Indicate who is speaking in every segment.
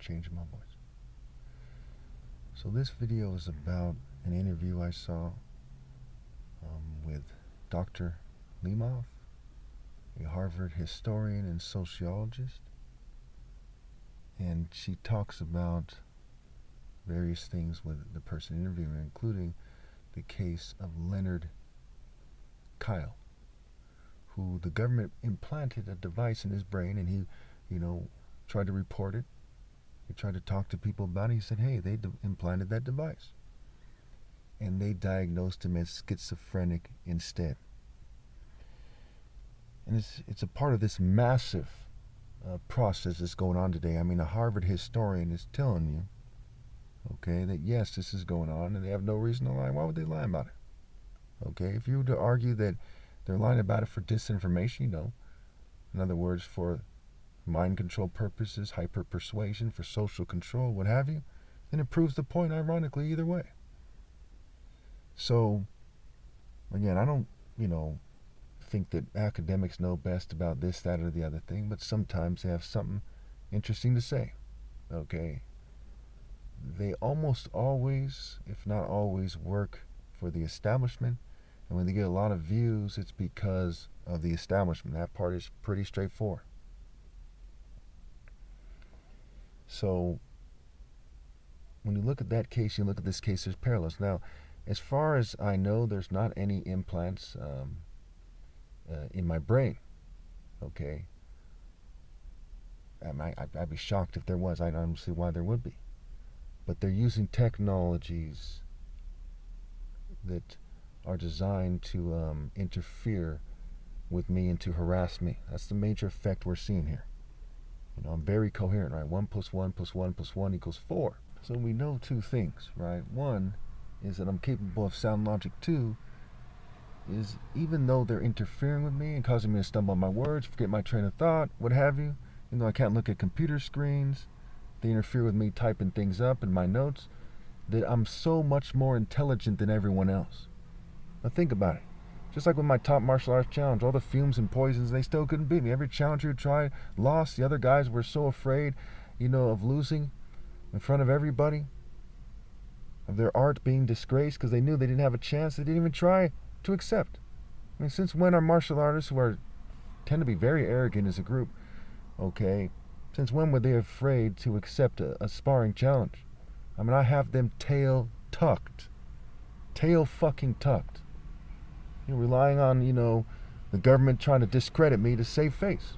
Speaker 1: changing my voice. So this video is about an interview I saw with Dr. Lemoff, a Harvard historian and sociologist. And she talks about various things with the person interviewing, including the case of Leonard Kyle, who the government implanted a device in his brain, and he, tried to report it. He tried to talk to people about it. He said, hey, they implanted that device. And they diagnosed him as schizophrenic instead. And it's a part of this massive process that's going on today. I mean, a Harvard historian is telling you, okay, that yes, this is going on, and they have no reason to lie. Why would they lie about it? Okay, if you were to argue that they're lying about it for disinformation, in other words, for mind control purposes, hyper persuasion, for social control, what have you, then it proves the point, ironically, either way. So, again, I don't, think that academics know best about this, that, or the other thing, but sometimes they have something interesting to say, okay? They almost always, if not always, work for the establishment, and when they get a lot of views, it's because of the establishment. That part is pretty straightforward. So, when you look at that case, you look at this case, there's parallels. Now, as far as I know, there's not any implants in my brain, okay? I'd be shocked if there was. I don't see why there would be. But they're using technologies that are designed to interfere with me and to harass me. That's the major effect we're seeing here. I'm very coherent, right? 1 + 1 + 1 + 1 = 4. So we know two things, right? One is that I'm capable of sound logic. Two is even though they're interfering with me and causing me to stumble on my words, forget my train of thought, what have you, even though I can't look at computer screens, they interfere with me typing things up in my notes, that I'm so much more intelligent than everyone else. Now think about it. Just like with my top martial arts challenge, all the fumes and poisons, they still couldn't beat me. Every challenger who tried lost. The other guys were so afraid, of losing in front of everybody, of their art being disgraced because they knew they didn't have a chance. They didn't even try to accept. I mean, since when are martial artists who tend to be very arrogant as a group, okay, since when were they afraid to accept a sparring challenge? I mean, I have them tail tucked. Tail fucking tucked. Relying on, the government trying to discredit me to save face.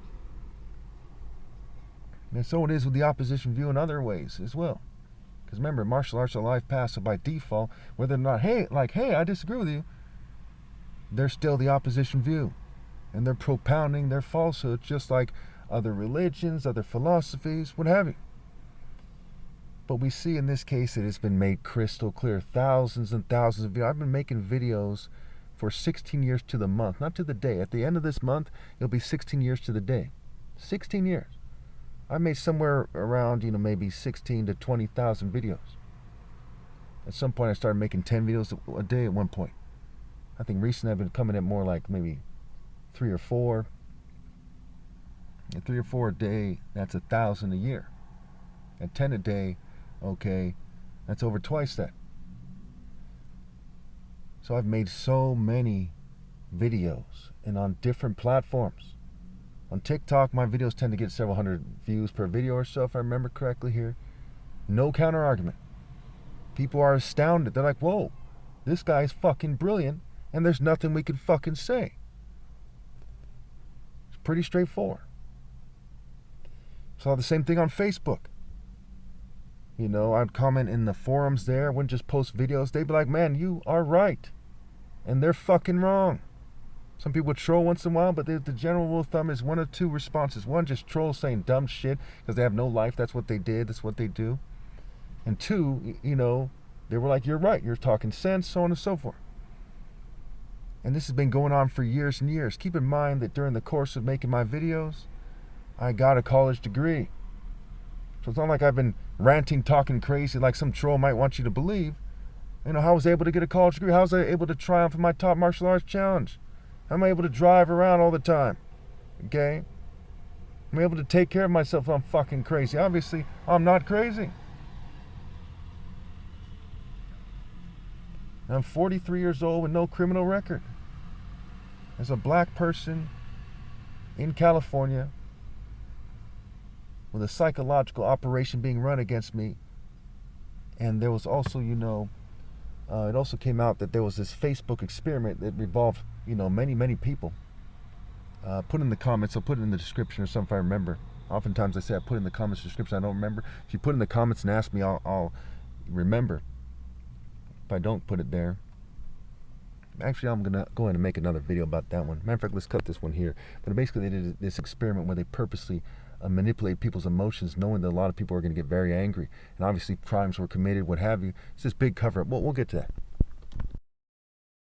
Speaker 1: And so it is with the opposition view in other ways as well. Because remember, martial arts are life path, so by default, whether or not, hey, I disagree with you, they're still the opposition view. And they're propounding their falsehoods just like other religions, other philosophies, what have you. But we see in this case that it's been made crystal clear. Thousands and thousands of videos. I've been making videos for 16 years to the month, not to the day. At the end of this month, it'll be 16 years to the day. 16 years. I made somewhere around, maybe 16 to 20,000 videos. At some point, I started making 10 videos a day at one point. I think recently I've been coming at more like maybe 3 or 4. At 3 or 4 a day, that's 1,000 a year. At 10 a day, okay, that's over twice that. So I've made so many videos and on different platforms. On TikTok, my videos tend to get several hundred views per video or so, if I remember correctly here. No counter argument. People are astounded. They're like, whoa, this guy's fucking brilliant, and there's nothing we can fucking say. It's pretty straightforward. Saw the same thing on Facebook. I'd comment in the forums there. I wouldn't just post videos. They'd be like, man, you are right. And they're fucking wrong. Some people troll once in a while, but the general rule of thumb is 1 or 2 responses. 1, just trolls saying dumb shit because they have no life. That's what they did. That's what they do. And 2, they were like, you're right. You're talking sense, so on and so forth. And this has been going on for years and years. Keep in mind that during the course of making my videos, I got a college degree. So it's not like I've been ranting, talking crazy like some troll might want you to believe. How I was able to get a college degree. How was I able to triumph in my top martial arts challenge? How am I able to drive around all the time? Okay? I'm able to take care of myself if I'm fucking crazy. Obviously, I'm not crazy. I'm 43 years old with no criminal record. As a black person in California with a psychological operation being run against me. And there was also, it also came out that there was this Facebook experiment that involved, many people. Put in the comments, I'll put it in the description or something if I remember. Oftentimes I say I put in the comments description, I don't remember. If you put in the comments and ask me, I'll remember. If I don't put it there. Actually, I'm going to go in and make another video about that one. Matter of fact, let's cut this one here. But basically, they did this experiment where they purposely manipulate people's emotions, knowing that a lot of people are going to get very angry. And obviously, crimes were committed, what have you. It's this big cover-up. Well, we'll get to that.